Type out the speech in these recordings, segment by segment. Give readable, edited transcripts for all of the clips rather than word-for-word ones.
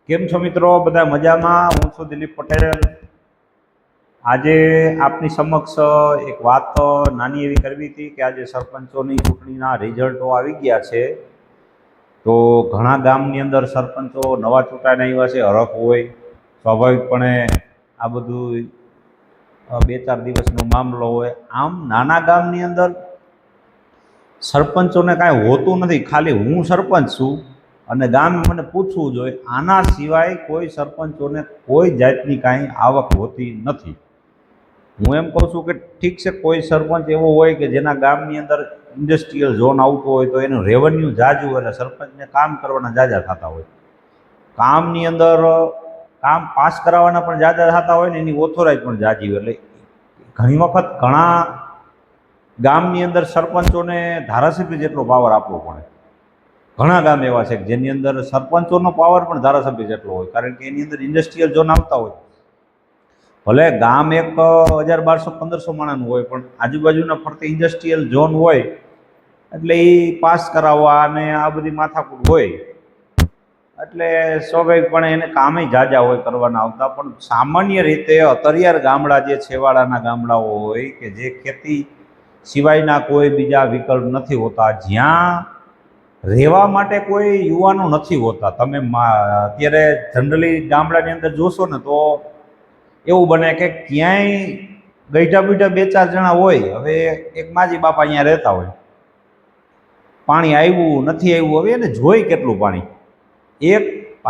કેમ છો મિત્રો? બધા મજામાં? હું છું દિલીપ પટેલ। આજે આપની સમક્ષ એક વાત નાની એવી કરવી હતી કે આજે સરપંચોની ચૂંટણીના રિઝલ્ટો આવી ગયા છે। તો ઘણા ગામની અંદર સરપંચો નવા ચૂંટાઈને આવ્યા છે, હરખ હોય સ્વાભાવિકપણે આ બધું 2-4 દિવસનો મામલો હોય। આમ નાના ગામની અંદર સરપંચોને કાંઈ હોતું નથી, ખાલી હું સરપંચ છું અને ગામે મને પૂછવું જોઈએ। આના સિવાય કોઈ સરપંચોને કોઈ જાતની કાંઈ આવક હોતી નથી। હું એમ કહું છું કે ઠીક છે, કોઈ સરપંચ એવો હોય કે જેના ગામની અંદર ઇન્ડસ્ટ્રીયલ ઝોન આવતો હોય તો એનું રેવન્યુ જાજુ હોય એટલે સરપંચને કામ કરવાના જાજા થતા હોય। કામની અંદર કામ પાસ કરાવવાના પણ જાજા થતા હોય ને એની ઓથોરાઇઝ પણ જાજી હોય। એટલે ઘણી વખત ઘણા ગામની અંદર સરપંચોને ધારાસભ્ય જેટલો પાવર આપવો પડે। ઘણા ગામ એવા છે કે જેની અંદર સરપંચોનો પાવર પણ ધારાસભ્ય જેટલો હોય, કારણ કે એની અંદર ઇન્ડસ્ટ્રીયલ ઝોન આવતા હોય। ભલે ગામ એક 1000-1200-1500 માણસનું હોય, પણ આજુબાજુના ફરતે ઇન્ડસ્ટ્રીયલ ઝોન હોય એટલે એ પાસ કરાવવા અને આ બધી માથાકૂટ હોય એટલે સ્વાભાવિકપણે એને કામે જાજા હોય કરવાના આવતા। પણ સામાન્ય રીતે અત્યાર ગામડા જે છેવાડાના ગામડાઓ હોય કે જે ખેતી સિવાયના કોઈ બીજા વિકલ્પ નથી હોતા, જ્યાં રહેવા માટે કોઈ યુવાનો નથી હોતા। તમે અત્યારે જનરલી ગામડાની અંદર જોશો ને તો એવું બને કે ક્યાંય ગઈઢા બીઢા 2-4 જણા હોય। હવે એક માજી બાપા અહીંયા રહેતા હોય, પાણી આવ્યું નથી આવ્યું, હવે એને જોઈ કેટલું પાણી? એક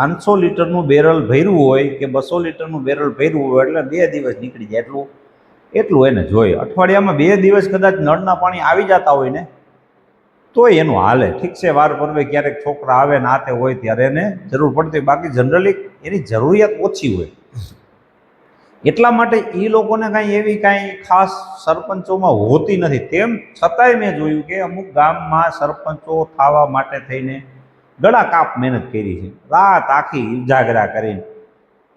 500 લીટરનું બેરલ ભર્યું હોય કે 200 લીટરનું બેરલ ભર્યું હોય એટલે 2 દિવસ નીકળી જાય, એટલું એને જોઈએ। અઠવાડિયામાં 2 દિવસ કદાચ નળના પાણી આવી જતા હોય ને તોય એનું હાલે, ઠીક છે, વાર પરવે ક્યારેક છોકરા આવે ને આતે હોય ત્યારે એને જરૂર પડતી હોય, બાકી જનરલી એની જરૂરિયાત ઓછી હોય। એટલા માટે એ લોકોને કાંઈ એવી કાંઈ ખાસ સરપંચોમાં હોતી નથી। તેમ છતાંય મેં જોયું કે અમુક ગામમાં સરપંચો થવા માટે થઈને ગળા કાપ મહેનત કરી છે, રાત આખી ઉજાગરા કરીને।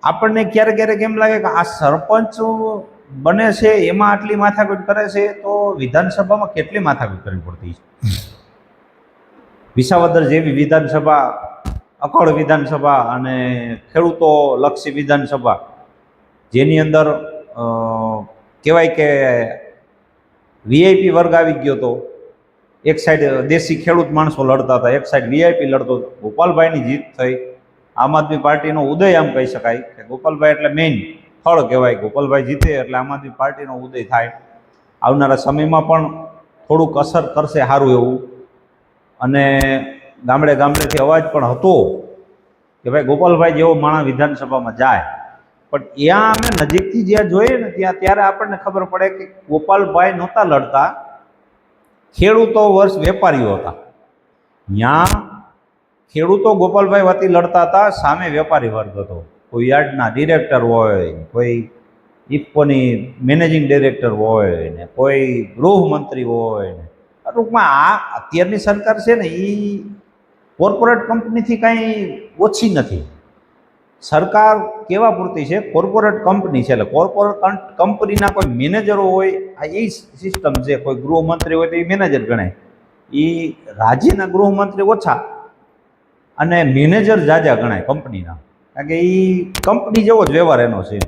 આપણને ક્યારેક ક્યારેક એમ લાગે કે આ સરપંચ બને છે એમાં આટલી માથાકૂટ કરે છે તો વિધાનસભામાં કેટલી માથાકૂટ કરવી પડતી છે। વિસાવદર જેવી વિધાનસભા, અખોડ વિધાનસભા અને ખેડૂતો લક્ષી વિધાનસભા, જેની અંદર કહેવાય કે વીઆઈપી વર્ગ આવી ગયો હતો। એક સાઈડ દેશી ખેડૂત માણસો લડતા હતા, એક સાઈડ વીઆઈપી લડતો હતો। ગોપાલભાઈની જીત થઈ, આમ આદમી પાર્ટીનો ઉદય આમ કહી શકાય કે ગોપાલભાઈ એટલે મેઇન ફળ કહેવાય। ગોપાલભાઈ જીતે એટલે આમ આદમી પાર્ટીનો ઉદય થાય। આવનારા સમયમાં પણ થોડુંક અસર કરશે સારું એવું, અને ગામડે ગામડેથી અવાજ પણ હતો કે ભાઈ ગોપાલભાઈ જેવો માણસ વિધાનસભામાં જાય। પણ ત્યાં અમે નજીકથી જ્યાં જોઈએ ને ત્યારે આપણને ખબર પડે કે ગોપાલભાઈ નહોતા લડતા, ખેડૂતો વર્ષ વેપારીઓ હતા। ત્યાં ખેડૂતો ગોપાલભાઈ વતી લડતા હતા, સામે વેપારી વર્ગ હતો। કોઈ યાર્ડના ડિરેક્ટર હોય, કોઈ ઇફકોની મેનેજિંગ ડિરેક્ટર હોય ને કોઈ ગૃહમંત્રી હોય ને, ટૂંકમાં આ અત્યારની સરકાર છે ને એ કોર્પોરેટ કંપનીથી કાંઈ ઓછી નથી। સરકાર કેવા પૂરતી છે? કોર્પોરેટ કંપની છે, એટલે કોર્પોરેટ કંપનીના કોઈ મેનેજરો હોય, આ એ સિસ્ટમ છે। કોઈ ગૃહમંત્રી હોય તો એ મેનેજર ગણાય, એ રાજ્યના ગૃહમંત્રી ઓછા અને મેનેજર જાજા ગણાય કંપનીના, કારણ કે એ કંપની જેવો જ વ્યવહાર એનો છે।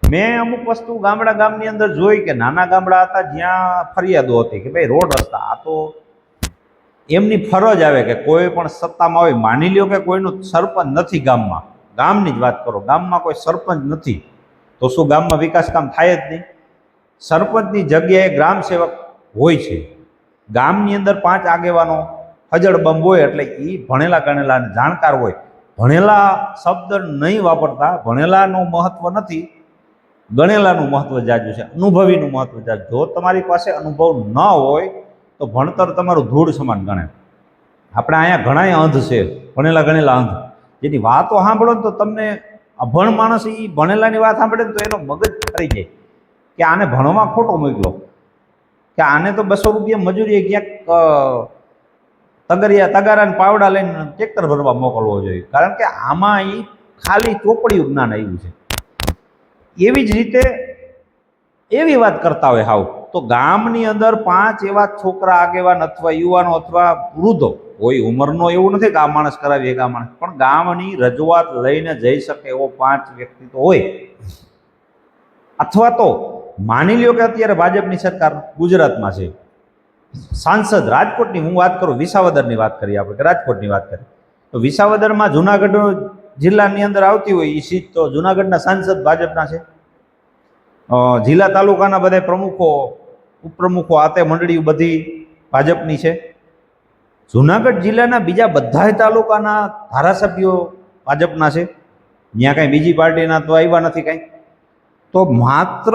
મેં અમુક વસ્તુ ગામની અંદર જોઈ કે નાના ગામડા હતા જ્યાં ફરિયાદો હતી કે ભાઈ રોડ રસ્તા, આ તો એમની ફરજ આવે કે કોઈ પણ સત્તામાં હોય, માની લ્યો કે કોઈનું સરપંચ નથી ગામમાં, ગામની જ વાત કરો, ગામમાં કોઈ સરપંચ નથી તો શું ગામમાં વિકાસ કામ થાય જ નહીં? સરપંચની જગ્યાએ ગ્રામ સેવક હોય છે। ગામની અંદર 5 આગેવાનો હજળબંબ હોય એટલે એ ભણેલા ગણેલા અને જાણકાર હોય। ભણેલા શબ્દ નહીં વાપરતા, ભણેલાનું મહત્વ નથી, ગણેલાનું મહત્વ જાજુ છે, અનુભવીનું મહત્વ જાજુ। જો તમારી પાસે અનુભવ ન હોય તો ભણતર તમારું ધૂળ સમાન ગણે। આપણે અહીંયા ઘણાય અંધ છે, ભણેલા ગણેલા અંધ, જેની વાતો સાંભળો ને તો તમને અભણ માણસ એ ભણેલાની વાત સાંભળે ને તો એનો મગજ ફરી જાય કે આને ભણવા ખોટો મોકલો, કે આને તો 200 રૂપિયા મજૂરીએ ક્યાંક તગારાને પાવડા લઈને ટ્રેક્ટર ભરવા મોકલવો જોઈએ, કારણ કે આમાં એ ખાલી ચોપડીયું જ્ઞાન આવ્યું છે। એવી જ રીતે એવી વાત કરતા હોય હાવ. તો ગામની અંદર 5 એવા છોકરા આગેવાન અથવા યુવાનો અથવા વૃદ્ધો કોઈ ઉંમરનો એવું નથી કે આ માણસ કરાવી એક આ માણસ, પણ ગામની રજૂઆત લઈને જઈ શકે એવો 5 વ્યક્તિ તો હોય. અથવા તો માની લ્યો કે અત્યારે ભાજપની સરકાર ગુજરાતમાં છે, સાંસદ રાજકોટની હું વાત કરું, વિસાવદરની વાત કરીએ આપણે કે રાજકોટની વાત કરીએ, તો વિસાવદરમાં જુનાગઢ જિલ્લાની અંદર આવતી હોય એ સીટ તો જુનાગઢના સાંસદ ભાજપના છે. જિલ્લા તાલુકાના બધા પ્રમુખો ઉપપ્રમુખો આ તે મંડળીઓ બધી ભાજપની છે. જુનાગઢ જિલ્લાના બીજા બધા તાલુકાના ધારાસભ્યો ભાજપના છે. ત્યાં કાંઈ બીજી પાર્ટીના તો આવ્યા નથી કાંઈ. તો માત્ર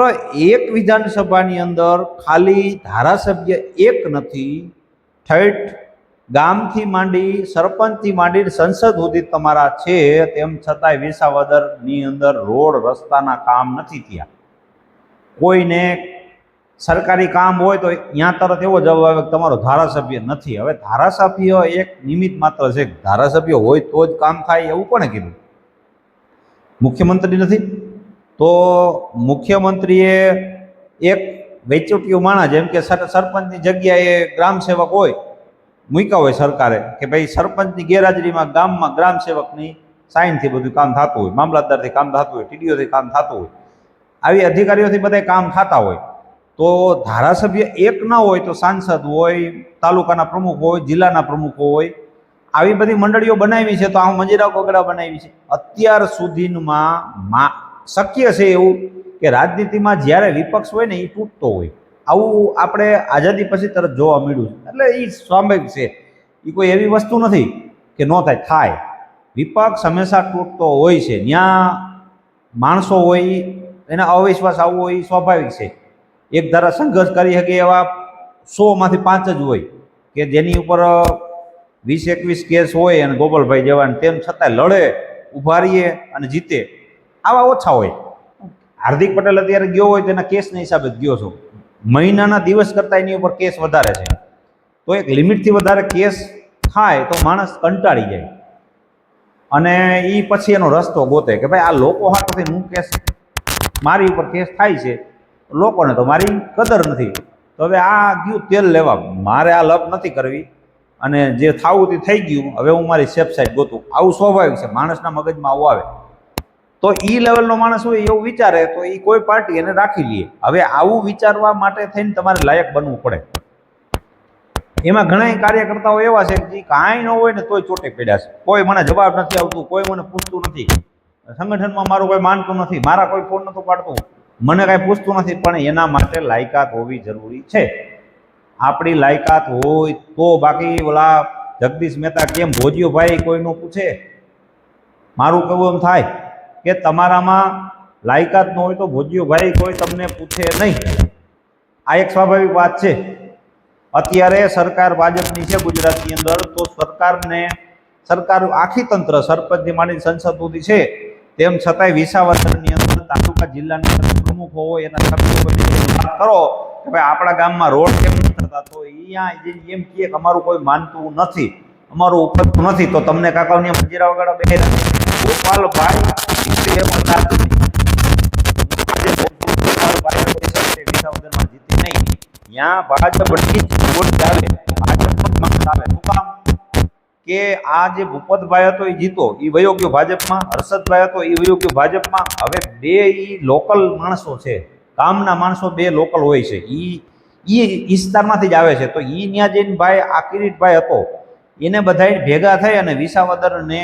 એક વિધાનસભાની અંદર ખાલી ધારાસભ્ય એક નથી, ઠેઠ ગામથી માંડી સરપંચથી માંડી સંસદ સુધી તમારા છે. તેમ છતાંય વિસાવદરની અંદર રોડ રસ્તાના કામ નથી થયા. કોઈને સરકારી કામ હોય તો ત્યાં તરત એવો જવાબ આવે કે તમારો ધારાસભ્ય નથી. હવે ધારાસભ્ય એક નિમિત્ત માત્ર છે. ધારાસભ્ય હોય તો જ કામ થાય એવું કોણે કીધું? મુખ્યમંત્રી નથી? તો મુખ્યમંત્રીએ એક વેચોટિયું માણસ, જેમ કે સરપંચની જગ્યાએ ગ્રામ સેવક હોય મૂક્યા હોય સરકારે કે ભાઈ સરપંચની ગેરહાજરીમાં ગામમાં ગ્રામ સેવકની સાઇનથી બધું કામ થતું હોય, મામલતદારથી કામ થતું હોય, ટીડીઓથી કામ થતું હોય, આવી અધિકારીઓથી બધા કામ થતા હોય. તો ધારાસભ્ય એક ના હોય તો સાંસદ હોય, તાલુકાના પ્રમુખ હોય, જિલ્લાના પ્રમુખો હોય, આવી બધી મંડળીઓ બનાવી છે. તો આ મંજીરા કોગડા બનાવી છે. અત્યાર સુધીમાં શક્ય છે એવું કે રાજનીતિમાં જ્યારે વિપક્ષ હોય ને એ તૂટતો હોય. આવું આપણે આઝાદી પછી તરત જોવા મળ્યું છે. એટલે એ સ્વાભાવિક છે, એ કોઈ એવી વસ્તુ નથી કે ન થાય. વિપક્ષ હંમેશા તૂટતો હોય છે. ત્યાં માણસો હોય એને અવિશ્વાસ આવવો હોય એ સ્વાભાવિક છે. એક ધારા સંઘર્ષ કરી શકે એવા 100માંથી 5 જ હોય કે જેની ઉપર 20-21 કેસ હોય અને ગોપાલભાઈ જવાન તેમ છતાં લડે, ઊભા રહીએ અને જીતે. આવા ઓછા હોય. હાર્દિક પટેલ અત્યારે ગયો હોય તેના કેસના હિસાબે જ ગયો છો. મહિનાના દિવસ કરતાં એની ઉપર કેસ વધારે છે. તો એક લિમિટથી વધારે કેસ થાય તો માણસ કંટાળી જાય અને એ પછી એનો રસ્તો ગોતે કે ભાઈ આ લોકો હાથોથી હું કેસ, મારી ઉપર કેસ થાય છે, લોકોને તો મારી કદર નથી. તો હવે આ ગયું તેલ લેવા, મારે આ લપ નથી કરવી અને જે થવું તે થઈ ગયું, હવે હું મારી સેફ સાઈડ ગોતું. આવું સ્વાભાવિક છે, માણસના મગજમાં આવું આવે. તો એ લેવલનો માણસ હોય એવું વિચારે તો એ કોઈ પાર્ટી એને રાખી લે. હવે આવું વિચારવા માટે થઈને તમારે લાયક બનવું પડે. એમાં ઘણા કાર્યકર્તાઓ એવા છે કે કાંઈ ન હોય ને તોય ચોટે પડ્યા છે. કોઈ મને જવાબ નથી આવતું, કોઈ મને પૂછતું નથી, સંગઠનમાં મારું કોઈ માનતું નથી, મારા કોઈ ફોન નતું પાડતું, મને કાંઈ પૂછતું નથી. પણ એના માટે લાયકાત હોવી જરૂરી છે. આપણી લાયકાત હોય તો. બાકી ઓલા જગદીશ મહેતા કેમ ભોજ્યો ભાઈ કોઈનું પૂછે? મારું કહેવું એમ થાય કે તમારામાં લાયકાત ન હોય તો ભોજ્યો ભાઈ કોઈ તમને પૂછે નહીં. આ એક સ્વાભાવિક વાત છે. અત્યારે સરકાર ભાજપની છે ગુજરાતની અંદર, તો સરકાર આખી તંત્ર સરપંચથી માંડીને સંસદ સુધી છે. તેમ છતાંય વિસાવદરની અંદર તાલુકા જિલ્લાના પ્રમુખો હોય એના સભ્યો વાત કરો કે ભાઈ આપણા ગામમાં રોડ કેમ નથી થતા, તો અહીંયા એમ કહે કે અમારું કોઈ માનતું નથી, અમારું ઉપજતું નથી. તો તમને કાકાઓની મંજીરા વગાડવા બેઠા ગોપાલભાઈ વિસાવદરમાં જીતી નહીં. ત્યાં ભાજપની જ વોટ ચાલે, ભાજપમાં માણસ આવે. શું કામ? કે આ જે ભૂપતભાઈ હતો એ જીતો, એ વયો ગયો ભાજપમાં. હર્ષદભાઈ હતો એ વયો ગયો ભાજપમાં. હવે બે ઈ લોકલ માણસો છે, ગામના માણસો બે લોકલ હોય છે, એ વિસ્તારમાંથી જ આવે છે. તો એ ત્યાં જઈને ભાઈ આ કિરીટભાઈ હતો એને બધા ભેગા થઈ અને વિસાવદરને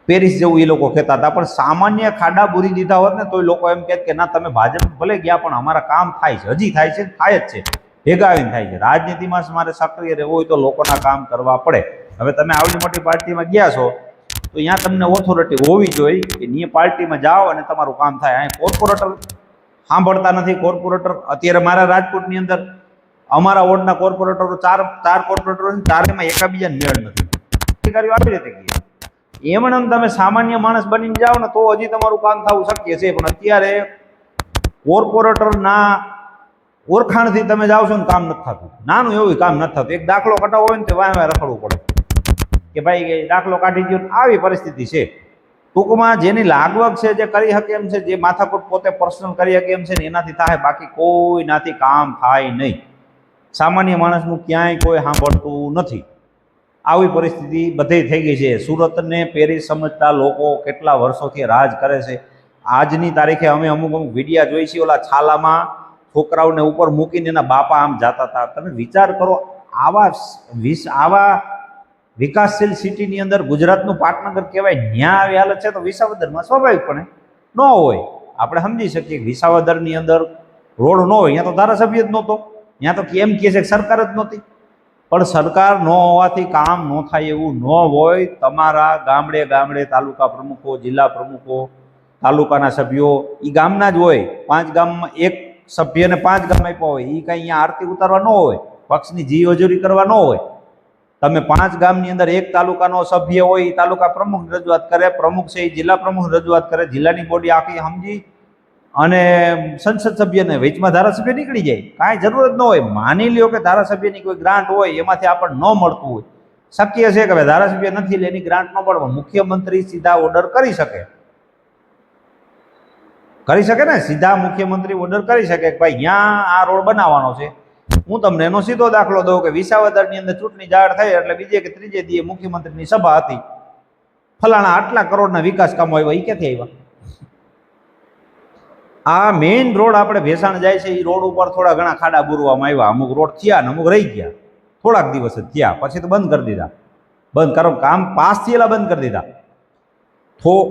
પેરિસ જેવું એ લોકો કહેતા હતા. પણ સામાન્ય ખાડા બુરી દીધા હોત ને તો એ લોકો એમ કહે કે ના તમે ભાજપ ભલે ગયા પણ અમારા કામ થાય છે, હજી થાય છે, થાય જ છે, ભેગા આવીને થાય છે. રાજનીતિમાં મારે સક્રિય રહેવું હોય તો લોકોના કામ કરવા પડે. હવે તમે આવડી મોટી પાર્ટીમાં ગયા છો તો અહીંયા તમને ઓથોરિટી હોવી જોઈએ કે અહીંયા પાર્ટીમાં જાઓ અને તમારું કામ થાય. અહીં કોર્પોરેટર સાંભળતા નથી. કોર્પોરેટર અત્યારે મારા રાજકોટની અંદર અમારા વોર્ડના કોર્પોરેટરો ચાર કોર્પોરેટરો છે, ચારેમાં એકાબીજાને મેળ નથી. અધિકારીઓ આવી રીતે કહે એમણે તમે સામાન્ય માણસ બનીને જાઓ ને તો હજી તમારું કામ થવું શક્ય છે. પણ અત્યારે કોર્પોરેટરના ઓળખાણથી તમે જાઓ છો ને કામ નથી થતું. નાનું એવું કામ નથી થતું. એક દાખલો કટાવો હોય ને તો વાય રખડવું પડે કે ભાઈ દાખલો કાઢી દો. આવી પરિસ્થિતિ છે. ટૂંકમાં જેની લાગવગ છે, જે કરી શકે એમ છે, જે માથાકૂટ પોતે પર્સનલ કરી શકે એમ છે ને એનાથી થાય, બાકી કોઈનાથી કામ થાય નહીં. સામાન્ય માણસનું ક્યાંય કોઈ સાંભળતું નથી. આવી પરિસ્થિતિ બધે થઈ ગઈ છે. સુરતને પેરિસ સમજતા લોકો કેટલા વર્ષોથી રાજ કરે છે. આજની તારીખે અમે અમુક વિડીયા જોઈ છીએ, ઓલા છાલામાં છોકરાઓને ઉપર મૂકીને એના બાપા આમ જતા હતા. તમે વિચાર કરો, આવા વિકાસશીલ સિટીની અંદર ગુજરાતનું પાટનગર કહેવાય, ન્યા આવી હાલત છે તો વિસાવદરમાં સ્વાભાવિકપણે ન હોય. આપણે સમજી શકીએ કે વિસાવદરની અંદર રોડ ન હોય, અહીંયા તો ધારાસભ્ય જ નહોતો, ત્યાં તો કેમ કહે છે સરકાર જ નહોતી. પણ સરકાર ન હોવાથી કામ ન થાય એવું ન હોય. તમારા ગામડે ગામડે તાલુકા પ્રમુખો, જિલ્લા પ્રમુખો, તાલુકાના સભ્યો એ ગામના જ હોય. 5 ગામમાં એક સભ્યને 5 ગામ આપ્યા હોય, એ કાંઈ અહીંયા આરતી ઉતારવા ન હોય, પક્ષની જી હજૂરી કરવા ન હોય. તમે 5 ગામની અંદર એક તાલુકાનો સભ્ય હોય, એ તાલુકા પ્રમુખ રજૂઆત કરે, પ્રમુખ છે એ જિલ્લા પ્રમુખ રજૂઆત કરે, જિલ્લાની બોડી આખી સમજી અને સંસદ સભ્યને વેચમાં ધારાસભ્ય નીકળી જાય. કાંઈ જરૂર જ ન હોય. માની લ્યો કે ધારાસભ્યની કોઈ ગ્રાન્ટ હોય, એમાંથી આપણને ન મળતું હોય, શક્ય છે કે ભાઈ ધારાસભ્ય નથી એટલે એની ગ્રાન્ટ ન મળવા, મુખ્યમંત્રી સીધા ઓર્ડર કરી શકે ને, સીધા મુખ્યમંત્રી ઓર્ડર કરી શકે કે ભાઈ અહીંયા આ રોડ બનાવવાનો છે. હું તમને એનો સીધો દાખલો દઉં કે વિસાવદરની અંદર ચૂંટણી જાહેર થઈ એટલે બીજે કે ત્રીજે દીએ મુખ્યમંત્રીની સભા હતી, ફલાણા આટલા કરોડના વિકાસ કામો આવ્યા, એ ક્યાંથી આવ્યા? આ મેઇન રોડ આપણે ભેસાણ જાય છે, એ રોડ ઉપર થોડા ઘણા ખાડા બુરવામાં આવ્યા, અમુક રોડ થયા ને અમુક રહી ગયા, થોડાક દિવસ જ થયા, પછી તો બંધ કરી દીધા. બંધ કરો, કામ પાસ થયેલા બંધ કરી દીધા.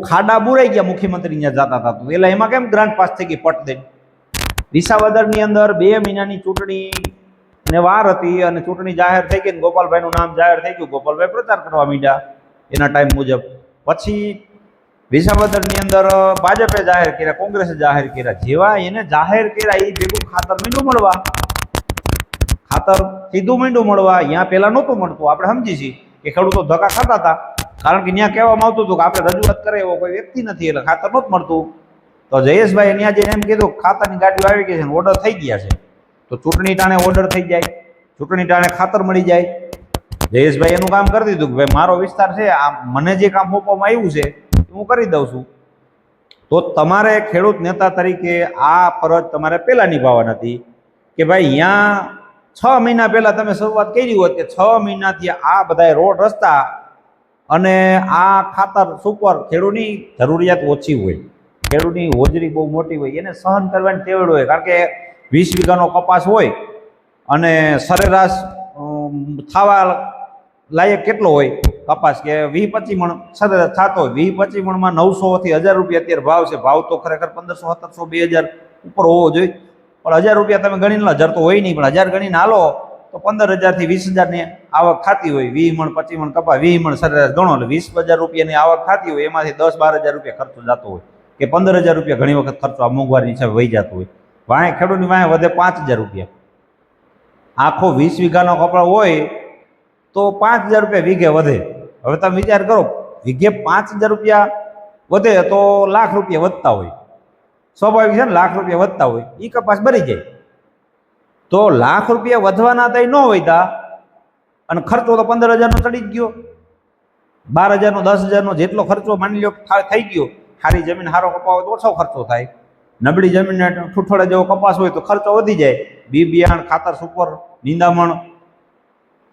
ખાડા બુરાઈ ગયા, મુખ્યમંત્રી ત્યાં જતા હતા તો એટલે એમાં કેમ ગ્રાન્ટ પાસ થઈ ગઈ પટ દઈને? વિસાવદરની અંદર 2 મહિનાની ચૂંટણી ને વાર હતી અને ચૂંટણી જાહેર થઈ ગઈ, ગોપાલભાઈનું નામ જાહેર થઈ ગયું, ગોપાલભાઈ પ્રચાર કરવા માંડ્યા એના ટાઈમ મુજબ. પછી વિસાવદરની અંદર ભાજપે જાહેર કર્યા, કોંગ્રેસે જાહેર કર્યા. જેવા એને જાહેર કર્યા એ ભેગું ખાતર મીંડું મળવા, ખાતર સીધું મીંડું મળવા. અહીંયા પહેલા નહોતું મળતું. આપણે સમજી છીએ કે ખેડૂતો ધક્કા ખાતા હતા, કારણ કે ત્યાં કહેવામાં આવતું હતું કે આપણે રજૂઆત કરે એવો કોઈ વ્યક્તિ નથી એટલે ખાતર નહોતું મળતું. તો જયેશભાઈ ત્યાં જઈને એમ કીધું ખાતરની ગાડીઓ આવી ગઈ છે, ઓર્ડર થઈ ગયા છે, તો ચૂંટણી ટાણે ઓર્ડર થઈ જાય, ચૂંટણી ટાણે ખાતર મળી જાય. જયેશભાઈ એનું કામ કરી દીધું કે ભાઈ મારો વિસ્તાર છે, આ મને જે કામ સોંપવામાં આવ્યું છે હું કરી દઉં છું. તો તમારે ખેડૂત નેતા તરીકે આ ફરજ તમારે પહેલાં નિભાવવાની હતી કે ભાઈ અહીંયા 6 મહિના પહેલાં તમે શરૂઆત કરી હોત કે 6 મહિનાથી આ બધા રોડ રસ્તા અને આ ખાતર સુપર, ખેડૂતની જરૂરિયાત ઓછી હોય, ખેડૂતની હોજરી બહુ મોટી હોય, એને સહન કરવાની ટેવડ હોય. કારણ કે 20 વીઘાનો કપાસ હોય અને સરેરાશ થવા લાયક કેટલો હોય કપાસ કે 20-25 મણ સરેરાશ થતો હોય. 20-25 મણમાં 900 થી 1000 રૂપિયા અત્યારે ભાવ છે. ભાવ તો ખરેખર 1500, 1700, 2000 ઉપર હોવો જોઈએ, પણ 1000 રૂપિયા તમે ગણી લો, 1000 તો હોય નહીં, પણ 1000 ગણીને હાલો તો 15,000 થી 20,000 ની આવક થતી હોય. 20 મણ 25 મણ કપાસ, 20 મણ સરેરાશ ગણો એટલે 20,000 રૂપિયાની આવક થતી હોય, એમાંથી 10-12,000 રૂપિયા ખર્ચો જતો હોય કે 15,000 રૂપિયા ઘણી વખત ખર્ચો આ મોંઘવારી હિસાબે વહી જતો હોય. વાંહે ખેડૂતની વાંહે વધે 5,000 રૂપિયા. આખો 20 વીઘાનો કપડો હોય તો 5,000 રૂપિયા વીઘે વધે. હવે તમે વિચાર કરો, વીઘે 5,000 રૂપિયા વધે તો લાખ રૂપિયા વધતા હોય, સ્વાભાવિક છે ને, લાખ રૂપિયા વધતા હોય, એ કપાસ ભરી જાય. તો લાખ રૂપિયા વધવાના તો ન વધ્યા અને ખર્ચો તો 15,000નો ચડી જ ગયો, 12,000નો 10,000નો જેટલો ખર્ચો માની લો થઈ ગયો. સારી જમીન સારો કપાસ હોય તો ઓછો ખર્ચો થાય, નબળી જમીન ઠૂઠોડા જેવો કપાસ હોય તો ખર્ચો વધી જાય. બિયારણ, ખાતર, સુપર, નિંદામણ,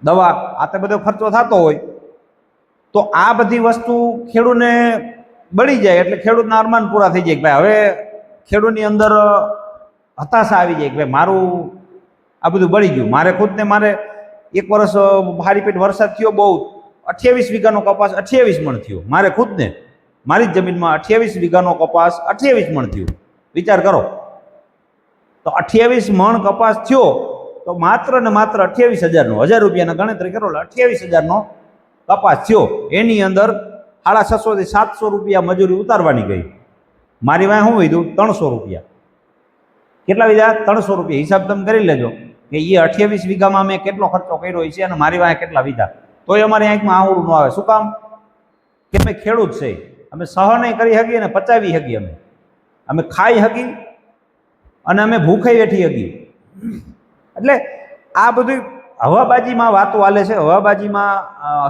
દવા, આ તો બધો ખર્ચો થતો હોય. તો આ બધી વસ્તુ ખેડૂતને બળી જાય એટલે ખેડૂતના અરમાન પૂરા થઈ જાય કે ભાઈ હવે ખેડૂતની અંદર હતાશા આવી જાય કે ભાઈ મારું આ બધું બળી ગયું. મારે ખુદને મારે એક વર્ષ ભારી પેટ વરસાદ થયો, બહુ 28 વીઘાનો કપાસ 28 મણ થયો. મારે ખુદને મારી જ જમીનમાં 28 વીઘાનો કપાસ 28 મણ થયો. વિચાર કરો, તો 28 મણ કપાસ થયો તો માત્ર ને માત્ર 28,000નો, 1000 રૂપિયાના ગણતરી કરો એટલે 28,000નો કપાસ થયો. એની અંદર 650 થી 700 રૂપિયા મજૂરી ઉતારવાની ગઈ. મારી વાંહે શું વધ્યું? 300 રૂપિયા. કેટલા વધ્યા? 300 રૂપિયા. હિસાબ તમે કરી લેજો કે એ 28 વીઘામાં મેં કેટલો ખર્ચો કર્યો છે અને મારી વાંહે કેટલા વીઘા. તોય અમારી આંખમાં આવડું ન આવે. શું કામ? કે અમે ખેડૂત છે, અમે સહન કરી શકીએ અને પચાવી શકીએ, અમે ખાઈ શકી અને અમે ભૂખે વેઠી શકીએ. એટલે આ બધું હવાબાજીમાં વાતો હાલે છે, હવાબાજીમાં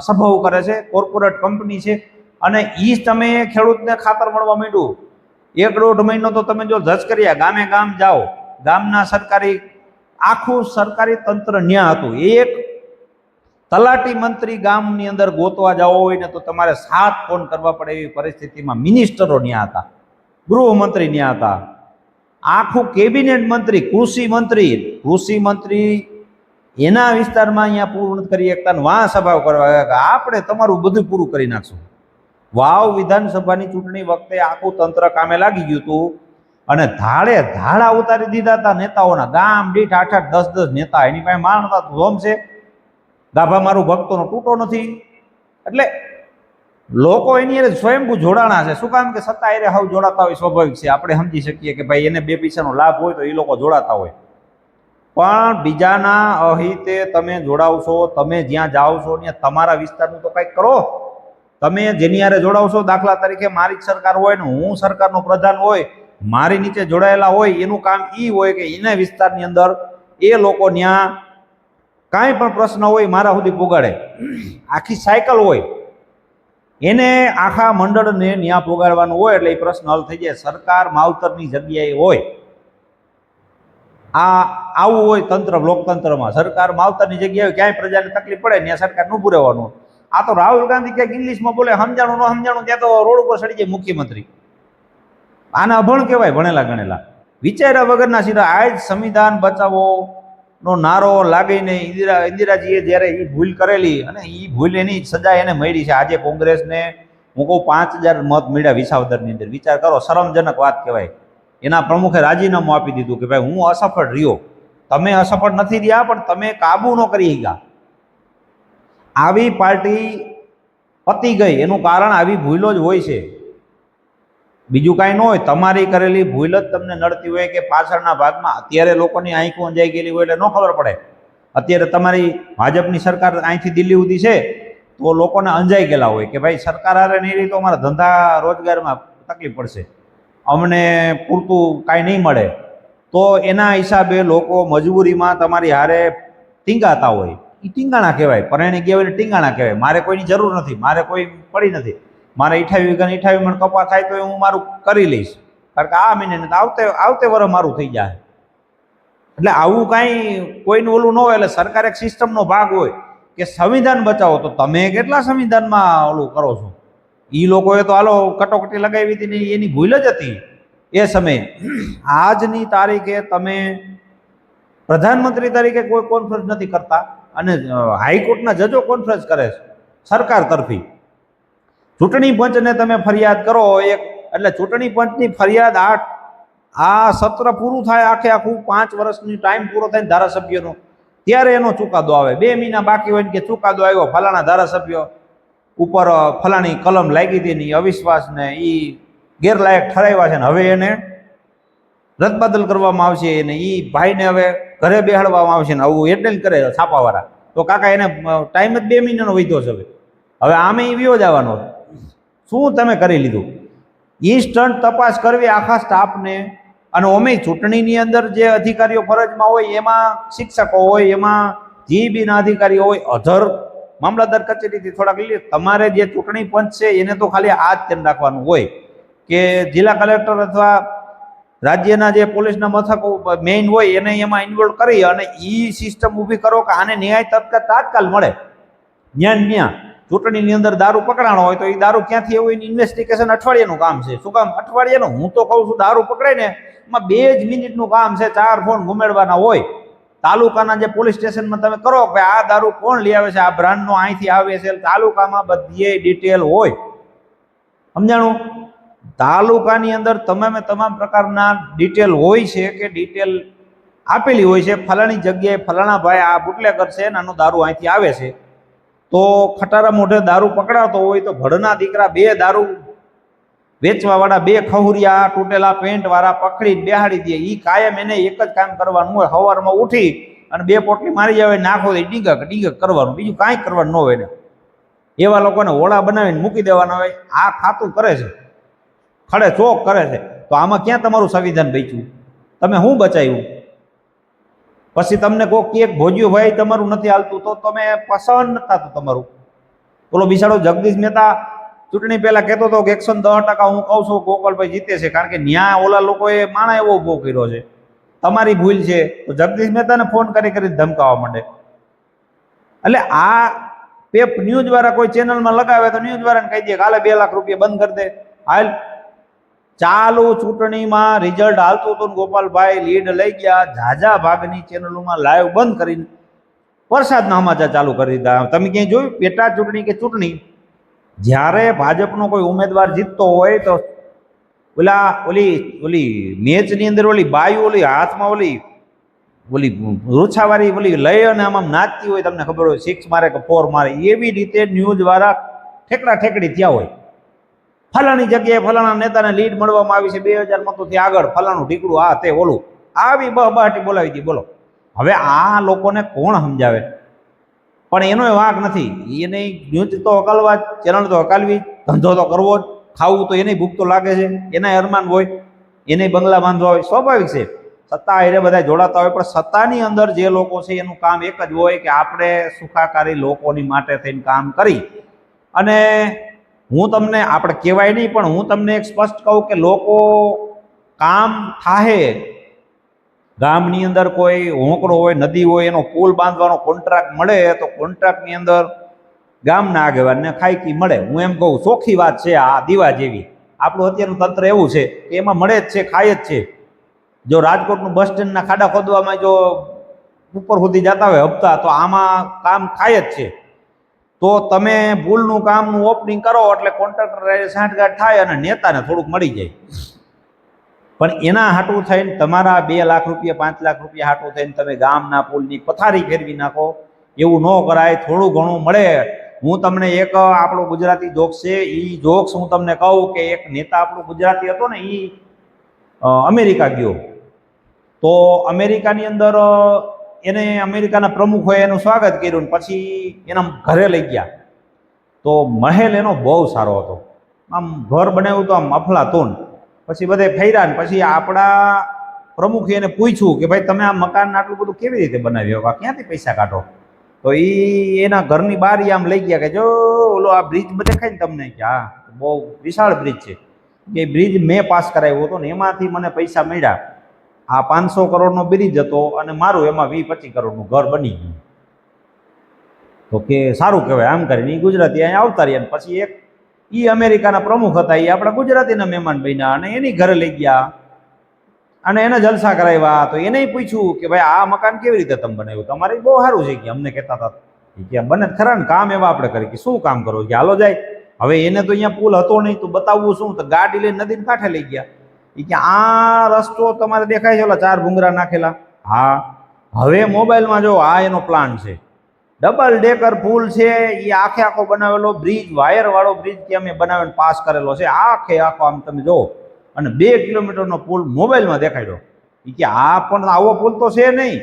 સભાઓ કરે છે. કોર્પોરેટ કંપની છે અને એ જ તમે ખેડૂતને ખાતર મળવા માંડ્યું 1-1.5 મહિનો તો તમે જો જજ કર્યા, ગામે ગામ જાઓ, ગામના સરકારી આખું સરકારી તંત્ર ન્યા હતું. એક તલાટી મંત્રી ગામની અંદર ગોતવા જવો હોય ને તો તમારે 7 ફોન કરવા પડે એવી પરિસ્થિતિમાં મિનિસ્ટરો ન્યા હતા, ગૃહમંત્રી ન્યા હતા, આખું કેબિનેટ મંત્રી, કૃષિ મંત્રી એના વિસ્તારમાં અહીંયા પૂર્ણ કરી શકતા ને વાં સભા કરવા ગયા આપણે તમારું બધું પૂરું કરી નાખશું. વાવ વિધાનસભાની ચૂંટણી વખતે આખું તંત્ર કામે લાગી ગયું હતું અને ધાડા ઉતારી દીધા હતા નેતાઓના. ગામ દીઠ 8-8, 10-10 નેતા એની પાસે માણતા ધોમ છે, ગાભા મારું ભક્તોનો તૂટો નથી. એટલે લોકો એની અંદર સ્વયંભૂ જોડાણા છે. શું કામ કે સત્તા એરે હાવ જોડાતા હોય સ્વાભાવિક છે, આપણે સમજી શકીએ કે ભાઈ એને 2 પૈસાનો લાભ હોય તો એ લોકો જોડાતા હોય. પણ બીજાના અહિતે તમે જોડાવશો, તમે જ્યાં જાઓ છો ત્યાં તમારા વિસ્તારનું તો કંઈક કરો. તમે જેની હારે જોડાવશો, દાખલા તરીકે મારી જ સરકાર હોય ને હું સરકારનો પ્રધાન હોય, મારી નીચે જોડાયેલા હોય, એનું કામ એ હોય કે એના વિસ્તારની અંદર એ લોકો ત્યાં કાંઈ પણ પ્રશ્ન હોય મારા સુધી પોગાડે. આખી સાયકલ હોય એને આખા મંડળને ત્યાં પોગાડવાનું હોય એટલે એ પ્રશ્ન હલ થઈ જાય. સરકાર માવતરની જગ્યાએ હોય, આવું હોય તંત્ર, લોકતંત્રમાં સરકાર માવતરની જગ્યાએ ક્યાંય પ્રજાને તકલીફ પડે ત્યાં સરકાર ઊભું રહેવાનું. આ તો રાહુલ ગાંધી ક્યાંક ઇંગ્લિશમાં બોલે, સમજાણું ન સમજાણું ત્યાં તો રોડ ઉપર ચડી જાય મુખ્યમંત્રી. આને અભણ કહેવાય, ભણેલા ગણેલા, વિચાર્યા વગરના સીધા. આ જ સંવિધાન બચાવો નો નારો લાગીને ઇન્દિરાજીએ જ્યારે એ ભૂલ કરેલી અને એ ભૂલ એની સજા એને મળી છે. આજે કોંગ્રેસને હું કહું 5000 મત મળ્યા વિસાવદરની અંદર. વિચાર કરો, શરમજનક વાત કહેવાય. એના પ્રમુખે રાજીનામું આપી દીધું કે ભાઈ હું અસફળ રહ્યો, તમે અસફળ નથી રહ્યા પણ તમે કાબુ ન કરી ગયા. આવી પાર્ટી પતી ગઈ એનું કારણ આવી ભૂલો જ હોય છે, બીજું કાંઈ ન હોય. તમારી કરેલી ભૂલ જ તમને નડતી હોય કે પાછળના ભાગમાં અત્યારે લોકોની આંખો અંજાઈ ગયેલી હોય એટલે ન ખબર પડે. અત્યારે તમારી ભાજપની સરકાર અહીંથી દિલ્હી સુધી છે તો લોકોને અંજાઈ ગયેલા હોય કે ભાઈ સરકાર હારે નહીં રહી તો અમારા ધંધા રોજગારમાં તકલીફ પડશે, અમને પૂરતું કાંઈ નહીં મળે. તો એના હિસાબે લોકો મજબૂરીમાં તમારી હારે ટીંગાતા હોય. એ ટીંગાણા કહેવાય, પરણે ગયા હોય ટીંગાણા કહેવાય. મારે કોઈની જરૂર નથી, મારે કોઈ પડી નથી, મારે 28 મણ કપા થાય તો હું મારું કરી લઈશ, કારણ કે આ મહિને આવતે વર્ષ મારું થઈ જાય. એટલે આવું કાંઈ કોઈનું ઓલું ન હોય. એટલે સરકાર એક સિસ્ટમનો ભાગ હોય કે સંવિધાન બચાવો, તો તમે કેટલા સંવિધાનમાં ઓલું કરો છો? એ લોકોએ તો હાલો કટોકટી લગાવી હતી ને એની ભૂલ જ હતી એ સમયે. આજની તારીખે તમે પ્રધાનમંત્રી તરીકે કોઈ કોન્ફરન્સ નથી કરતા અને હાઈકોર્ટના જજો કોન્ફરન્સ કરે છે સરકાર તરફી. ચૂંટણી પંચને તમે ફરિયાદ કરો એટલે ચૂંટણી પંચની ફરિયાદ આ સત્ર પૂરું થાય, આખું 5 વર્ષની ટાઈમ પૂરો થાય ધારાસભ્યનો, ત્યારે એનો ચુકાદો આવે. 2 મહિના બાકી હોય કે ચુકાદો આવ્યો, ફલાણા ધારાસભ્ય ઉપર ફલાણી કલમ લાગી હતી ને અવિશ્વાસ ને એ ગેરલાયક ઠરાવ્યા છે ને હવે એને રદબદલ કરવામાં આવશે અને એ ભાઈને હવે ઘરે બેહાડવામાં આવશે ને આવું હેડલ કરે છાપાવાળા. તો કાકા એને ટાઈમ જ 2 મહિનાનો વધ્યો છે. હવે આમે એ વિયો જવાનો. શું તમે કરી લીધું? ઇન્સ્ટન્ટ તપાસ કરવી આખા સ્ટાફને. અને ઓમે ચૂંટણીની અંદર જે અધિકારીઓ ફરજમાં હોય એમાં શિક્ષકો હોય, એમાં જીબીના અધિકારીઓ હોય, અધર મામલતદાર કચેરીથી થોડાક લઈએ. તમારે જે ચૂંટણી પંચ છે એને તો ખાલી આ જ ધ્યાન રાખવાનું હોય કે જિલ્લા કલેક્ટર અથવા રાજ્યના જે પોલીસના મથકો મેઇન હોય એને એમાં ઇન્વોલ્વ કરી અને એ સિસ્ટમ ઊભી કરો કે આને ન્યાય તાત્કાલ મળે. ન્યા ચૂંટણીની અંદર દારૂ પકડાણો હોય તો એ દારૂ ક્યાંથી એવું એની ઇન્વેસ્ટિગેશન અઠવાડિયાનું કામ છે. શું કામ અઠવાડિયાનું? હું તો કહું છું દારૂ પકડાય ને એમાં 2 જ મિનિટનું કામ છે, 4 ફોન ઘુમેડવાના હોય. તાલુકાના જે પોલીસ સ્ટેશનમાં તમે કરો કે આ દારૂ કોણ લઈ આવે છે, આ બ્રાન્ડનો અહીંથી આવે છે, તાલુકામાં બધી ડિટેલ હોય. સમજાણું? તાલુકાની અંદર તમામ પ્રકારના ડિટેલ હોય છે કે ડિટેલ આપેલી હોય છે, ફલાણી જગ્યાએ ફલાણા ભાઈ આ બુટલેગર છે ને આનો દારૂ અહીંથી આવે છે. તો ખટારા મોઢે દારૂ પકડાતો હોય તો ભડના દીકરા 2 દારૂ વેચવાવાળા 2 ખહુરિયા તૂટેલા પેન્ટવાળા પકડીને બેહાડી દે. એ કાયમ એને એક જ કામ કરવાનું હોય, સવારમાં ઉઠી અને 2 પોટલી મારી જાય નાખો દે, ડીગક કરવાનું, બીજું કાંઈ કરવાનું ન હોય ને. એવા લોકોને ઓળા બનાવીને મૂકી દેવાના હોય. આ ખાતું કરે છે, ખડે ચોક કરે છે. તો આમાં ક્યાં તમારું સંવિધાન બચ્યું? તમે શું બચાવ્યું? પછી તમને કોક એક ભોજ્યું ભાઈ તમારું નથી હાલતું તો તમે પસંદ નથી થતું તમારું. બોલો બિચારો જગદીશ મહેતા ચૂંટણી પહેલા કહેતો હતો કે 110% હું કહું છું ગોપાલભાઈ જીતે છે, કારણ કે ન્યા ઓલા લોકોએ માણા એવો ઉભો કર્યો છે. તમારી ભૂલ છે તો જગદીશ મહેતાને ફોન કરી ધમકાવવા માંડે. એટલે આ પેપ ન્યૂઝ વાળા કોઈ ચેનલમાં લગાવે તો ન્યૂઝ વાળાને કહી દે કે હાલે 2 લાખ રૂપિયા બંધ કરી દે. હાલ ચાલુ ચૂંટણીમાં રિઝલ્ટ હાલતું હતું, ગોપાલભાઈ લીડ લઈ ગયા, ઝાઝા ભાગની ચેનલોમાં લાઈવ બંધ કરીને વરસાદના સમાચાર ચાલુ કરી દીધા. તમે ક્યાંય જોયું પેટા ચૂંટણી કે ચૂંટણી જ્યારે ભાજપનો કોઈ ઉમેદવાર જીતતો હોય તો ઓલી મેચની અંદર ઓલી બાયુ ઓલી હાથમાં ઓલી રૂછાવાળી ઓલી લઈ અને આમ નાચતી હોય, તમને ખબર હોય 6 મારે કે 4 મારે, એવી રીતે ન્યૂઝ વાળા ઠેકડા ઠેકડી થયા હોય. ફલાણી જગ્યાએ ફલાણા નેતાને લીડ મળવામાં આવી છે 2000 મતોથી આગળ, ફલાણું ઢીકડું આ તે ઓલું, આવી બહાટી બોલાવી હતી. બોલો હવે આ લોકોને કોણ સમજાવે? પણ એનો વાંક નથી. એને ન્યૂઝ તો હકાલવા, ચેનલ તો હકાલવી, ધંધો તો કરવો જ, ખાવું તો એને ભૂખ તો લાગે છે, એના અરમાન હોય, એને બંગલા બાંધવા હોય, સ્વાભાવિક છે. સત્તા એને બધા જોડાતા હોય, પણ સત્તાની અંદર જે લોકો છે એનું કામ એક જ હોય કે આપણે સુખાકારી લોકોની માટે થઈને કામ કરી. અને હું તમને, આપણે કહેવાય નહીં પણ હું તમને એક સ્પષ્ટ કહું કે લોકો કામ થાહે. ગામની અંદર કોઈ હોંકડો હોય, નદી હોય, એનો પુલ બાંધવાનો કોન્ટ્રાક્ટ મળે તો કોન્ટ્રાક્ટની અંદર ગામના આગેવાનને ખાઈકી મળે. હું એમ કહું ચોખ્ખી વાત છે, આ દીવા જેવી આપણું અત્યારનું તંત્ર એવું છે કે એમાં મળે જ છે, ખાય જ છે. જો રાજકોટનું બસ સ્ટેન્ડના ખાડા ખોદવામાં જો ઉપર સુધી જતા હોય હપ્તા, તો આમાં કામ ખાય જ છે. તો તમે પુલનું કામનું ઓપનિંગ કરો એટલે કોન્ટ્રાક્ટર સાંઠગાંઠ થાય અને નેતાને થોડુંક મળી જાય. પણ એના હાટું થઈને તમારા 2 લાખ રૂપિયા 5 લાખ રૂપિયા હાટું થઈને તમે ગામના પુલની પથારી ફેરવી નાખો, એવું ન કરાય. થોડું ઘણું મળે. હું તમને એક આપણો ગુજરાતી જોક્સ છે, એ જોક્સ હું તમને કહું કે એક નેતા આપણો ગુજરાતી હતો ને, એ અમેરિકા ગયો. તો અમેરિકાની અંદર એને અમેરિકાના પ્રમુખોએ એનું સ્વાગત કર્યું, પછી એના ઘરે લઈ ગયા. તો મહેલ એનો બહુ સારો હતો, આમ ઘર બનાવ્યું તો આમ અફલાતૂન. પછી બધે ફર્યા ને પછી આપણા પ્રમુખે એને પૂછ્યું કે ભાઈ તમે આ મકાન આટલું બધું કેવી રીતે બનાવ્યું, ક્યાંથી પૈસા કાઢો? તો એના ઘરની બહાર આમ લઈ ગયા કે જો ઓલો આ બ્રિજ દેખાય ને તમને, કે હા બહુ વિશાળ બ્રિજ છે, એ બ્રિજ મેં પાસ કરાવ્યો હતો ને એમાંથી મને પૈસા મળ્યા. આ 500 કરોડનો બ્રિજ હતો અને મારું એમાં 20-25 કરોડનું ઘર બની ગયું. તો કે સારું કહેવાય. આમ કરીને એ ગુજરાતી અહીંયા આવતા રહ્યા. પછી એક એ અમેરિકાના પ્રમુખ હતા, એ આપણા ગુજરાતીના મહેમાન બન્યા અને એની ઘરે લઈ ગયા અને એને જલસા કરાવ્યા. તો એને પૂછ્યું કે ભાઈ આ મકાન કેવી રીતે તમે બનાવ્યું? તમારે બહુ સારું છે કે અમને કહેતા હતા કે બને ખરા ને, કામ એવા આપણે કરી કે શું કામ કરો કે હાલો જાય. હવે એને તો અહીંયા પુલ હતો નહીં તો બતાવવું શું? તો ગાડી લઈને નદીને કાંઠે લઈ ગયા. એ કે આ રસ્તો તમારે દેખાય છે ઓલા 4 ભૂંગરા નાખેલા? હા. હવે મોબાઈલમાં જો આ એનો પ્લાન છે, ડબલ ડેકર પુલ છે, એ આખો બનાવેલો બ્રિજ, વાયર વાળો બ્રિજ કે અમે બનાવીને પાસ કરેલો છે, આખો આમ તમે જો. અને 2 કિલોમીટરનો પુલ મોબાઈલમાં દેખાડ્યો. એ કે આ પણ આવો પુલ તો છે નહીં.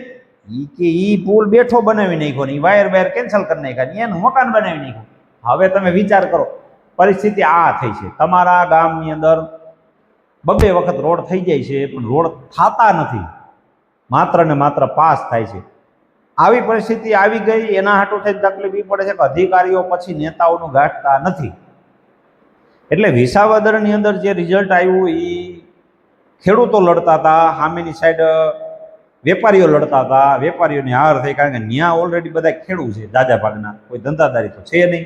એ કે એ પુલ બેઠો બનાવી નાખ્યો ને, વાયર કેન્સલ કરી નાખ્યા, એનું મકાન બનાવી નાખ્યું. હવે તમે વિચાર કરો, પરિસ્થિતિ આ થઈ છે. તમારા ગામની અંદર 2 વખત રોડ થઈ જાય છે પણ રોડ થતા નથી, માત્ર ને માત્ર પાસ થાય છે. આવી પરિસ્થિતિ આવી ગઈ. એના હાટું થઈ તકલીફ એ પડે છે કે અધિકારીઓ પછી નેતાઓનું ગાંઠતા નથી. એટલે વિસાવદરની અંદર જે રિઝલ્ટ આવ્યું એ ખેડૂતો લડતા હતા, સામેની સાઈડ વેપારીઓ લડતા હતા. વેપારીઓની હાર થઈ, કારણ કે ત્યાં ઓલરેડી બધા ખેડૂત છે જાજા ભાગના, કોઈ ધંધાદારી તો છે નહીં,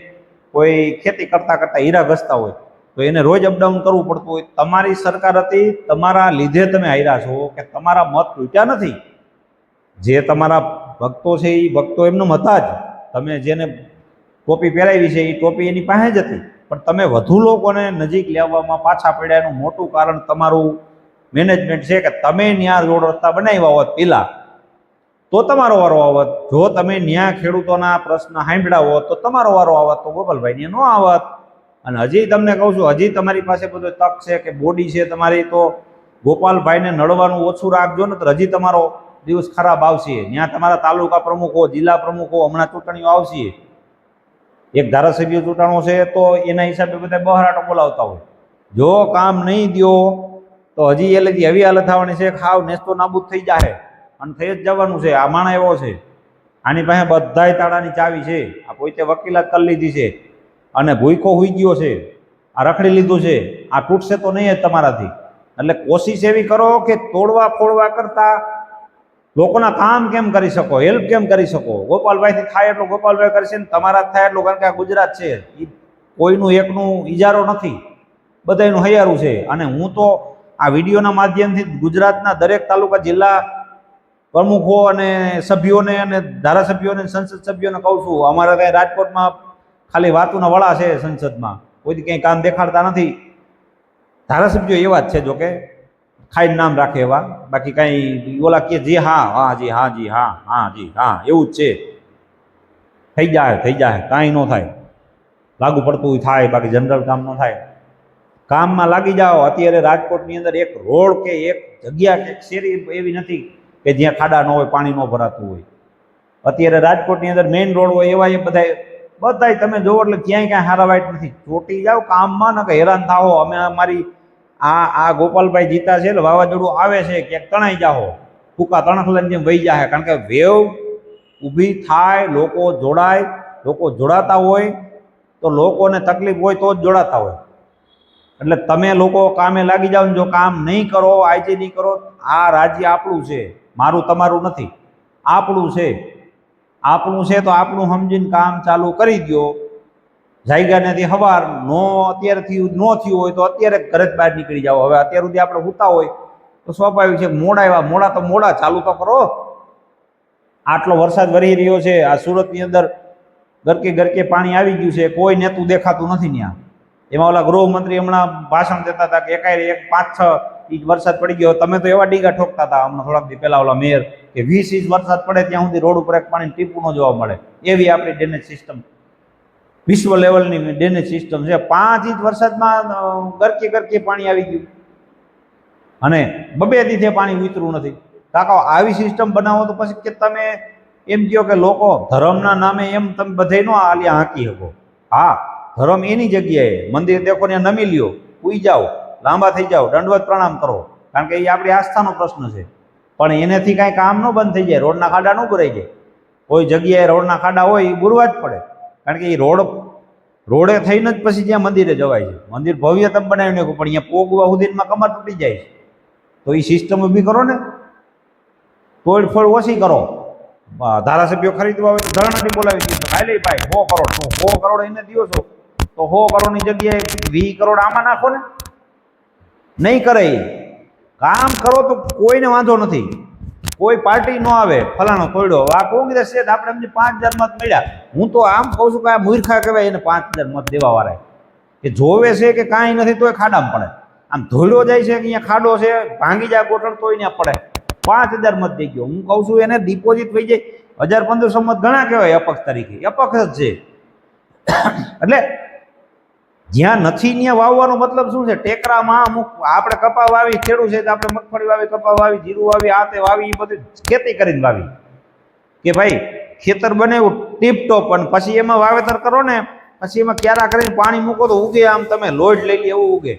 કોઈ ખેતી કરતા કરતા હીરા ઘસતા હોય તો એને રોજ અપડાઉન કરવું પડતું હોય. તમારી સરકાર હતી, તમારા લીધે તમે હાર્યા છો કે તમારા મત તૂટ્યા નથી. જે તમારા ભક્તો છે એ ભક્તો એમનું હતા જ. તમે જેને ટોપી પહેરાવી છે એ ટોપી એની પાસે જ હતી, પણ તમે વધુ લોકોને નજીક લેવામાં પાછા પડ્યા. એનું મોટું કારણ તમારું મેનેજમેન્ટ છે કે તમે ત્યાં રોડ રસ્તા બનાવ્યા હોત પહેલા તો તમારો વારો આવત. જો તમે ત્યાં ખેડૂતોના પ્રશ્ન સાંભળ્યા હોત તો તમારો વારો આવત, તો ગોપાલભાઈને ન આવત. અને હજી તમને કહું છું, હજી તમારી પાસે બધો તક છે કે બોડી છે તમારી, તો ગોપાલભાઈને નડવાનું ઓછું રાખજો ને, તો હજી તમારો દિવસ ખરાબ આવશે. ત્યાં તમારા તાલુકા પ્રમુખો, જિલ્લા પ્રમુખો, હમણાં ચૂંટણીઓ આવશે, એક ધારાસભ્ય ચૂંટાણો છે તો એના હિસાબે બધા બહારાટો બોલાવતા હોય. જો કામ નહીં દો તો હજી એ લગી એવી હાલત થવાની છે કે હાવ નેસ્તો નાબૂદ થઈ જાય અને થઈ જ જવાનું છે. આ માણા એવો છે, આની પાસે બધાય તાળાની ચાવી છે. આ પોતે વકીલાત કરી લીધી છે અને ભૂખો હોઈ ગયો છે. આ રખડી લીધું છે, આ તૂટશે તો નહીં જ તમારાથી. એટલે કોશિશ એવી કરો કે તોડવા ફોડવા કરતા લોકોના કામ કેમ કરી શકો, હેલ્પ કેમ કરી શકો. ગોપાલભાઈથી થાય એટલું ગોપાલભાઈ કરશે ને તમારા થાય એટલું, કારણ કે આ ગુજરાત છે, કોઈનું એકનું ઇજારો નથી, બધાનું હૈયારું છે. અને હું તો આ વિડીયોના માધ્યમથી ગુજરાતના દરેક તાલુકા જિલ્લા પ્રમુખો અને સભ્યોને અને ધારાસભ્યોને સંસદ સભ્યોને કહું છું, અમારા ત્યાં રાજકોટમાં ખાલી વાતોના વડા છે સંસદમાં, કોઈ કંઈ કામ દેખાડતા નથી. ધારાસભ્યો એવા જ છે, જો કે ખાઈને નામ રાખે એવા, બાકી કાંઈ ઓલા કે જી હા હા જી હા જી હા હા જી હા એવું જ છે. થઈ જાય કાંઈ ન થાય, લાગુ પડતું થાય, બાકી જનરલ કામ ન થાય. કામમાં લાગી જાઓ. અત્યારે રાજકોટની અંદર એક રોડ કે એક જગ્યા કે શેરી એવી નથી કે જ્યાં ખાડા ન હોય, પાણી ન ભરાતું હોય. અત્યારે રાજકોટની અંદર મેઇન રોડ હોય એવા એ બધાય તમે જોવો એટલે ક્યાંય કાંઈ હારાવાઈટ નથી. ચોટી જાઓ કામમાં, ન કે હેરાન થાઓ. અમે અમારી આ ગોપાલભાઈ જીતા છે એટલે વાવાઝોડું આવે છે ક્યાંક તણાઈ જાઓ, ફૂકા તણખલાની જેમ વહી જાય. કારણ કે વેવ ઊભી થાય, લોકો જોડાય, લોકો જોડાતા હોય તો લોકોને તકલીફ હોય તો જ જોડાતા હોય. એટલે તમે લોકો કામે લાગી જાઓ ને જો કામ નહીં કરો, આજે નહીં કરો. આ રાજ્ય આપણું છે, મારું તમારું નથી, આપણું છે. આપણું છે તો આપણું સમજીને કામ ચાલુ કરી દો. જાયગાનેથી હવાર નો અત્યારથી ન થયું હોય તો અત્યારે ઘરે જ બહાર નીકળી જાઓ. હવે અત્યાર સુધી આપણે સૂતા હોય તો સ્વાભાવિક છે મોડા આવ્યા, મોડા તો મોડા, ચાલુ તો કરો. આટલો વરસાદ વરી રહ્યો છે, આ સુરતની અંદર ગરકે પાણી આવી ગયું છે, કોઈ નેતું દેખાતું નથી ત્યાં. એમાં ઓલા ગૃહમંત્રી હમણાં ભાષણ દેતા હતા કે એક 5-6 ઇંચ વરસાદ પડી ગયો. તમે તો એવા ડીગા ઠોકતા હતા હમણાં થોડાક દી પહેલા ઓલા મેયર કે 20 ઇંચ વરસાદ પડે ત્યાં સુધી રોડ ઉપર એક પાણી ટીપું ન જોવા મળે. એવી આપણી ડ્રેનેજ સિસ્ટમ, વિશ્વ લેવલની ડ્રેનેજ સિસ્ટમ છે. 5 ઇંચ વરસાદમાં ગરકે પાણી આવી ગયું અને 2 દિવસે પાણી ઉતરવું નથી. કાકા આવી સિસ્ટમ બનાવો તો પછી કે તમે એમ કહો કે લોકો ધર્મના નામે એમ તમે બધે નો આલિયા હાંકી શકો. હા, ધર્મ એની જગ્યાએ, મંદિર દેખો ને નમી લ્યો, ઉઈ જાઓ, લાંબા થઈ જાઓ, દંડવત પ્રણામ કરો, કારણ કે એ આપણી આસ્થાનો પ્રશ્ન છે. પણ એનાથી કાંઈ કામ ન બંધ થઈ જાય, રોડના ખાડા ન ભરાઈ જાય. કોઈ જગ્યાએ રોડના ખાડા હોય એ બુરવા જ પડે, કારણ કે એ રોડે થઈને જ પછી જ્યાં મંદિરે જવાય છે. મંદિર ભવ્ય તમે બનાવી નાખો પણ અહીંયા પોગવા સુધીમાં કમર તૂટી જાય છે. તો એ સિસ્ટમ ઊભી કરો ને, તોડફોડ ઓછી કરો. ધારાસભ્યો ખરીદવા હોય તો ધરણાથી બોલાવી દીધું તો ખાઈ લઈ ભાઈ 100 કરોડ, તો 100 કરોડ એને દો છો તો 100 કરોડની જગ્યાએ 20 કરોડ આમાં નાખો ને. નહીં કરે એ કામ કરો તો કોઈને વાંધો નથી, કોઈ પાર્ટી ન આવે ફલાણો તોડ્યો. આ કોંગ્રેસ છે આપણે એમને 5000 મત મળ્યા. હું તો આમ કહું છું કે આ મૂર્ખા કહેવાય એને 5000 મત દેવા વાળા, કે જોવે છે કે કાંઈ નથી તોય ખાડામાં પડે. આમ ધોળો જાય છે કે અહીંયા ખાડો છે, ભાંગી જાય કોટણ તોય ત્યાં પડે. 5000 મત દઈ ગયો. હું કહું છું એને ડિપોઝિટ થઈ જાય 1500 મત ઘણા કહેવાય અપક્ષ તરીકે, અપક્ષ જ છે. એટલે જ્યાં નથી ત્યાં વાવવાનો મતલબ શું છે? ટેકરામાં અમુક આપણે કપા વાવી, ખેડૂત છે તો આપણે મગફળી વાવી, કપા વાવી, જીરું વાવી, આ તે વાવી, એ બધી ખેતી કરીને વાવી કે ભાઈ ખેતર બને એવું ટીપટોપ, અને પછી એમાં વાવેતર કરો ને, પછી એમાં ક્યારા કરીને પાણી મૂકો તો ઉગે, આમ તમે લોટ લઈ લે એવું ઉગે.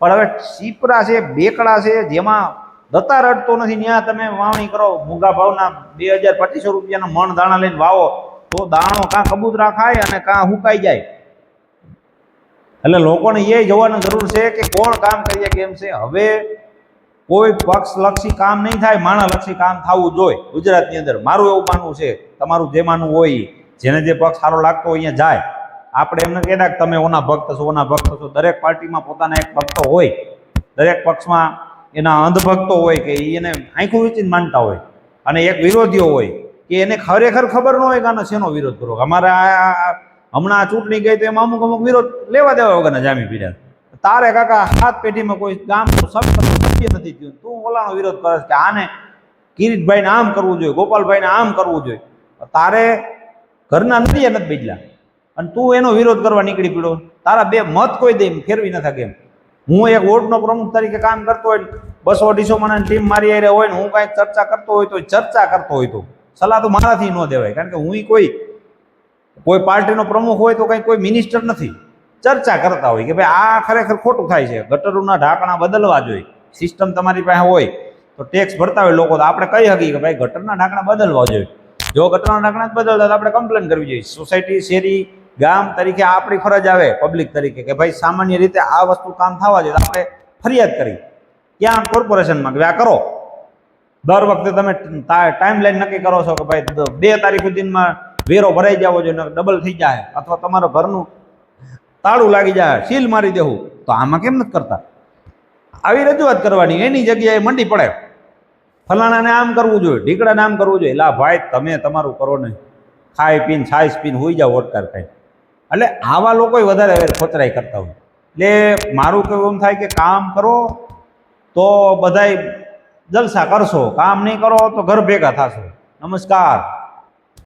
પણ હવે સીપરા છે, બેકડા છે, જેમાં દતાર અડતો નથી, ત્યાં તમે વાવણી કરો મોંઘા ભાવના 2000-2500 રૂપિયાના મણ દાણા લઈને વાવો તો દાણો કાં કબૂતરા ખાય અને કાં હુકાઈ જાય. એટલે લોકોને એ જોવાની જરૂર છે કે કોણ કામ કરીએ કેમ છે. હવે કોઈ પક્ષલક્ષી કામ નહીં થાય, માણસલક્ષી કામ થવું જોઈએ ગુજરાતની અંદર. મારું એવું માનવું છે, તમારું જે માનવું હોય, જેને જે પક્ષ સારો લાગતો હોય અહીંયા જાય. આપણે એમને કહેતા કે તમે ઓના ભક્ત છો, ઓના ભક્ત છો. દરેક પાર્ટીમાં પોતાના એક ભક્તો હોય, દરેક પક્ષમાં એના અંધભક્તો હોય કે એને આંખું વીંચીને માનતા હોય, અને એક વિરોધીઓ હોય કે એને ખરેખર ખબર ન હોય કે આનો શેનો વિરોધ કરો. અમારે હમણાં ચૂંટણી ગઈ તો એમાં અમુક વિરોધ લેવા દેવા વગરના જામી પીડ્યા. તારે કાકા 7 પેઢીમાં કોઈ ગામનું સભ્ય નથી થયું, તું ઓલાનો વિરોધ કરે કે આને કિરીટભાઈને આમ કરવું જોઈએ, ગોપાલભાઈને આમ કરવું જોઈએ. તારે ઘરના નથી બદલા અને તું એનો વિરોધ કરવા નીકળી પડ્યો. તારા 2 મત કોઈ દે ફેરવી ન શકે એમ. હું એક વોર્ડનો પ્રમુખ તરીકે કામ કરતો હોય, 200-250 માણસની ટીમ મારી હારે હોય ને હું કાંઈક ચર્ચા કરતો હોય તો સલાહ તો મારાથી ન દેવાય, કારણ કે હું કોઈ પાર્ટીનો પ્રમુખ હોય તો કંઈ કોઈ મિનિસ્ટર નથી. ચર્ચા કરતા હોય કે ભાઈ આ ખરેખર ખોટું થાય છે, ગટરોના ઢાંકણા બદલવા જોઈએ. સિસ્ટમ તમારી પાસે હોય તો ટેક્સ ભરતા હોય લોકો, તો આપણે કહી શકીએ કે ભાઈ ગટરના ઢાંકણા બદલવા જોઈએ. જો ગટરના ઢાંકણા જ બદલતા તો આપણે કમ્પ્લેન કરવી જોઈએ. સોસાયટી, શેરી, ગામ તરીકે આપણી ફરજ આવે પબ્લિક તરીકે કે ભાઈ સામાન્ય રીતે આ વસ્તુ કામ થવા જોઈએ આપણે ફરિયાદ કરી ક્યાં કોર્પોરેશનમાં કે આ કરો. દર વખતે તમે ટાઈમ લાઈન નક્કી કરો છો કે ભાઈ 2 તારીખ સુધીમાં વેરો ભરાઈ જવો જોઈએ, ડબલ થઈ જાય અથવા તમારા ઘરનું તાળું લાગી જાય, સીલ મારી દેવું, તો આમાં કેમ નથી કરતા? આવી રજૂઆત કરવાની. એની જગ્યાએ મંડી પડે ફલાણાને આમ કરવું જોઈએ, ઢીકડાને આમ કરવું જોઈએ. લા ભાઈ તમે તમારું કરો નહીં, ખાઈ પીને છાઈસ પીને હોઈ જાઓ ઓટકાર ખાઈ. એટલે આવા લોકો વધારે ખોચરાઈ કરતા હોય. એટલે મારું કહેવું એમ થાય કે કામ કરો તો બધાય જલસા કરશો, કામ નહીં કરો તો ઘર ભેગા થશો. નમસ્કાર.